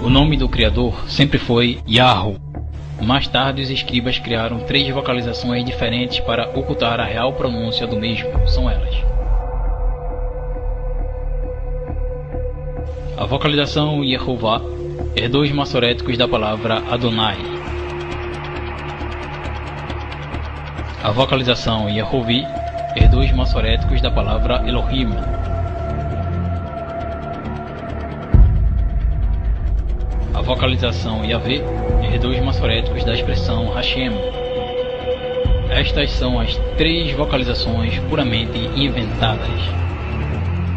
O nome do Criador sempre foi Yahoo. Mais tarde, os escribas criaram 3 vocalizações diferentes para ocultar a real pronúncia do mesmo. São elas: a vocalização Yehová herdou os massoréticos da palavra Adonai. A vocalização Yehovi herdou os massoréticos da palavra Elohim. A vocalização Yahvé herdou os massoréticos da expressão Hashem. Estas são as 3 vocalizações puramente inventadas.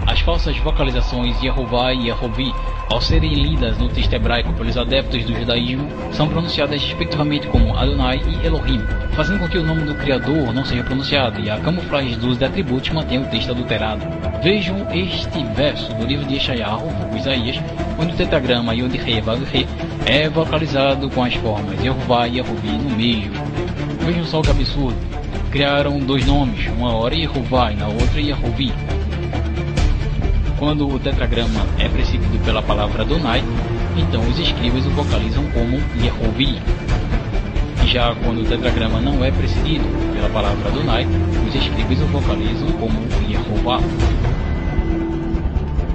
As falsas vocalizações Yehová e Yehovi, ao serem lidas no texto hebraico pelos adeptos do judaísmo, são pronunciadas respectivamente como Adonai e Elohim, fazendo com que o nome do Criador não seja pronunciado e a camuflagem dos atributos mantenha o texto adulterado. Vejam este verso do livro de Yeshayahu, Isaías, onde o tetragrama Yod-He Vav-He é vocalizado com as formas Yehová e Yehovi no meio. Vejam só que absurdo. Criaram 2 nomes, uma hora Yehová e na outra Yehovi. Quando o tetragrama é precedido pela palavra Adonai, então os escribas o vocalizam como Yehovi. Já quando o tetragrama não é precedido pela palavra Adonai, os escribas o vocalizam como Yehová.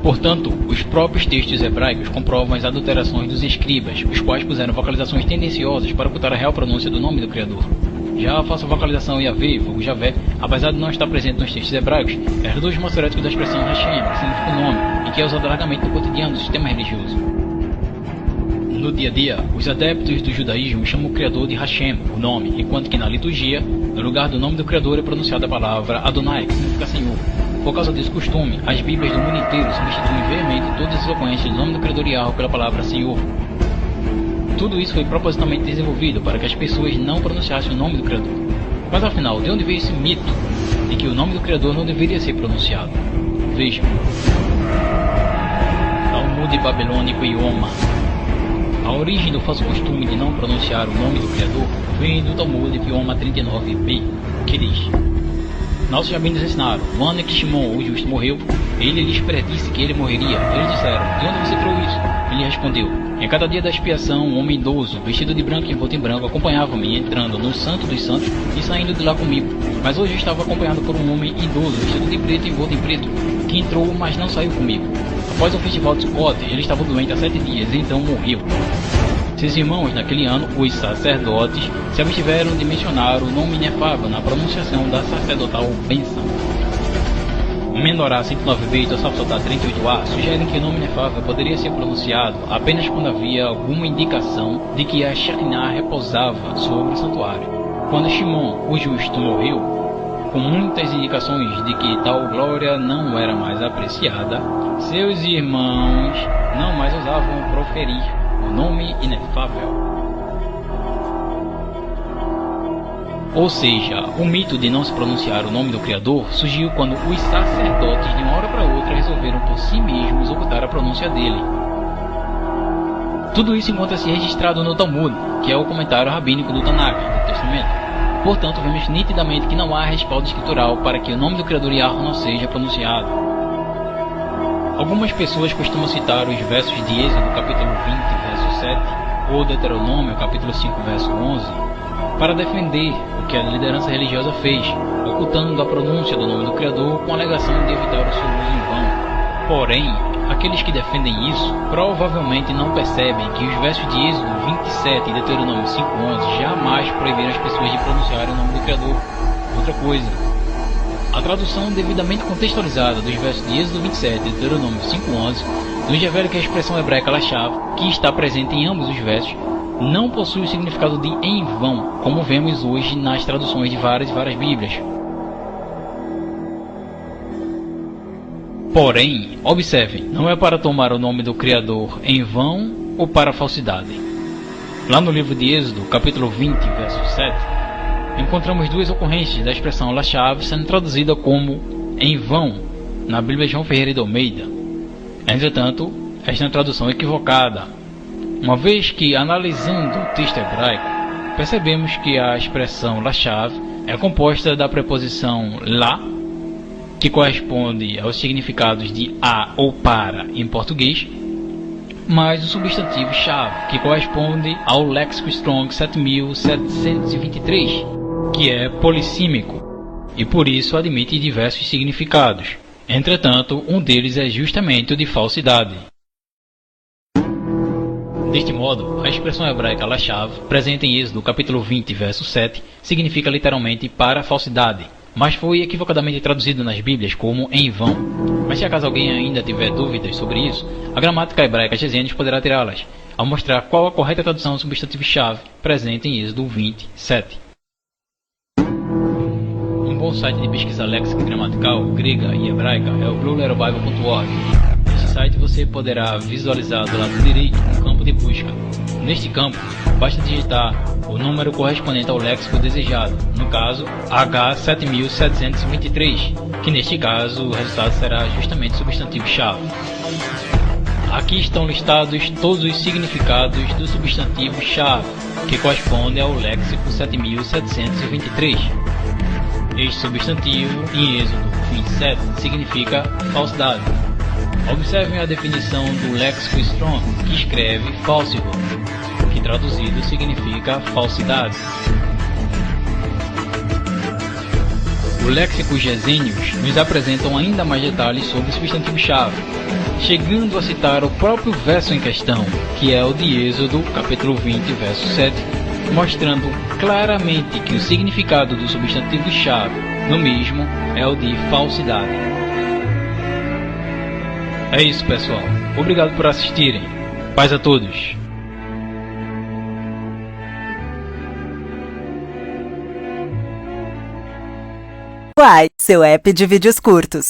Portanto, os próprios textos hebraicos comprovam as adulterações dos escribas, os quais puseram vocalizações tendenciosas para ocultar a real pronúncia do nome do Criador. Já a falsa vocalização Yahvé, vulgo Javé, apesar de não estar presente nos textos hebraicos, herdou os massoréticos da expressão Hashem, que significa o nome, e que é usado largamente no cotidiano do sistema religioso. No dia a dia, os adeptos do judaísmo chamam o Criador de Hashem, o nome, enquanto que na liturgia, no lugar do nome do Criador é pronunciada a palavra Adonai, que significa Senhor. Por causa desse costume, as Bíblias do mundo inteiro substituem veemente todas as ocorrências do nome do Criador Yahweh pela palavra Senhor. Tudo isso foi propositalmente desenvolvido para que as pessoas não pronunciassem o nome do Criador. Mas afinal, de onde veio esse mito de que o nome do Criador não deveria ser pronunciado? Vejam. Talmud babilônico Ioma. A origem do falso costume de não pronunciar o nome do Criador vem do Talmud Ioma 39b, que diz: nossos rabinos ensinaram, no ano em que Shimon, o justo, morreu, ele lhes predisse que ele morreria. Eles disseram: de onde você tirou isso? Ele respondeu: em cada dia da expiação, um homem idoso, vestido de branco e envolto em branco, acompanhava-me, entrando no Santo dos Santos e saindo de lá comigo. Mas hoje eu estava acompanhado por um homem idoso, vestido de preto e envolto em preto, que entrou, mas não saiu comigo. Após o festival de Sukkot, ele estava doente há 7 dias, e então morreu. Seus irmãos, naquele ano, os sacerdotes, se abstiveram de mencionar o nome inefável na pronunciação da sacerdotal bênção. Menorá 109b e Tosafot 38a sugerem que o nome inefável poderia ser pronunciado apenas quando havia alguma indicação de que a Shekinah repousava sobre o santuário. Quando Shimon, o justo, morreu, com muitas indicações de que tal glória não era mais apreciada, seus irmãos não mais ousavam proferir o nome inefável. Ou seja, o mito de não se pronunciar o nome do Criador surgiu quando os sacerdotes de uma hora para outra resolveram por si mesmos ocultar a pronúncia dele. Tudo isso encontra-se registrado no Talmud, que é o comentário rabínico do Tanakh, do Testamento. Portanto, vemos nitidamente que não há respaldo escritural para que o nome do Criador Yahweh não seja pronunciado. Algumas pessoas costumam citar os versos de Êxodo, capítulo 20, verso 7, ou Deuteronômio, capítulo 5, verso 11, para defender o que a liderança religiosa fez, ocultando a pronúncia do nome do Criador com a alegação de evitar o seu uso em vão. Porém, aqueles que defendem isso provavelmente não percebem que os versos de Êxodo 27 e Deuteronômio 5:11 jamais proibiram as pessoas de pronunciarem o nome do Criador. Outra coisa, a tradução devidamente contextualizada dos versos de Êxodo 27 e Deuteronômio 5:11 nos revela que a expressão hebraica Lashav, que está presente em ambos os versos, não possui o significado de em vão, como vemos hoje nas traduções de várias Bíblias. Porém, observem, não é para tomar o nome do Criador em vão ou para falsidade. Lá no livro de Êxodo, capítulo 20, verso 7, encontramos 2 ocorrências da expressão Lashav sendo traduzida como em vão na Bíblia João Ferreira de Almeida. Entretanto, esta é uma tradução equivocada, uma vez que, analisando o texto hebraico, percebemos que a expressão Lashav é composta da preposição la, que corresponde aos significados de a ou para em português, mais o substantivo-chave, que corresponde ao léxico Strong 7723, que é polissímico, e por isso admite diversos significados. Entretanto, um deles é justamente o de falsidade. Deste modo, a expressão hebraica lashav, presente em Êxodo capítulo 20, verso 7, significa literalmente para a falsidade, mas foi equivocadamente traduzido nas Bíblias como em vão. Mas se acaso alguém ainda tiver dúvidas sobre isso, a gramática hebraica Gesênios poderá tirá-las, ao mostrar qual a correta tradução do substantivo-chave presente em Êxodo 20, 7. Um bom site de pesquisa léxica e gramatical grega e hebraica é o blueletterbible.org. Neste site você poderá visualizar do lado direito um campo de busca. Neste campo, basta digitar o número correspondente ao léxico desejado, no caso H7723, que neste caso o resultado será justamente o substantivo-chave. Aqui estão listados todos os significados do substantivo-chave, que corresponde ao léxico 7723. Este substantivo, em Êxodo 27, significa falsidade. Observem a definição do léxico Strong, que escreve falsified, que traduzido significa falsidade. O léxico Gesênios nos apresentam ainda mais detalhes sobre o substantivo-chave, chegando a citar o próprio verso em questão, que é o de Êxodo, capítulo 20, verso 7, mostrando claramente que o significado do substantivo-chave no mesmo é o de falsidade. É isso, pessoal. Obrigado por assistirem. Paz a todos. Uai, seu app de vídeos curtos.